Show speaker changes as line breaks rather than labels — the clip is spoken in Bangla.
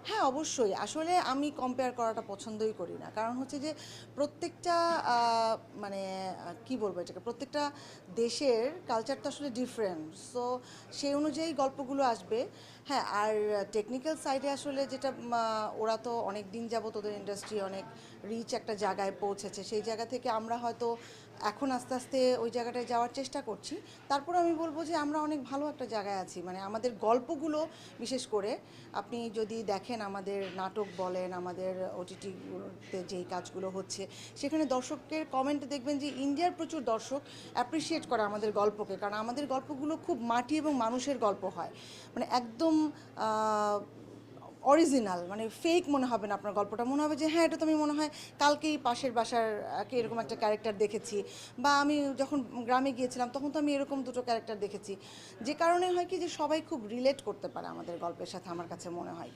হ্যাঁ, অবশ্যই। আসলে আমি কম্পেয়ার করাটা পছন্দই করি না। কারণ হচ্ছে যে প্রত্যেকটা মানে কি বলবো এটাকে? প্রত্যেকটা দেশের কালচার তো আসলে ডিফারেন্ট। সো সেই অনুযায়ী গল্পগুলো আসবে। হ্যাঁ, আর টেকনিক্যাল সাইডে আসলে যেটা ওরা তো অনেক দিন যাবত ওদের ইন্ডাস্ট্রি অনেক রিচ একটা জায়গায় পৌঁছেছে। সেই জায়গা থেকে আমরা হয়তো এখন আস্তে আস্তে ওই জায়গাটায় যাওয়ার চেষ্টা করছি। তারপরে আমি বলব যে আমরা অনেক ভালো একটা জায়গায় আছি। মানে আমাদের গল্পগুলো বিশেষ করে আপনি যদি দেখেন আমাদের নাটক বলেন, আমাদের ওটিটিতে যেই কাজগুলো হচ্ছে, সেখানে দর্শকের কমেন্টে দেখবেন যে ইন্ডিয়ার প্রচুর দর্শক অ্যাপ্রিসিয়েট করে আমাদের গল্পকে। কারণ আমাদের গল্পগুলো খুব মাটি এবং মানুষের গল্প হয়। মানে একদম অরিজিনাল, মানে ফেক মনে হবে না আপনার গল্পটা। মনে হবে যে হ্যাঁ, এটা তো আমি মনে হয় কালকেই পাশের বাসার এরকম একটা ক্যারেক্টার দেখেছি, বা আমি যখন গ্রামে গিয়েছিলাম তখন তো আমি এরকম দুটো ক্যারেক্টার দেখেছি। যে কারণে হয় কি যে সবাই খুব রিলেট করতে পারে আমাদের গল্পের সাথে, আমার কাছে মনে হয়।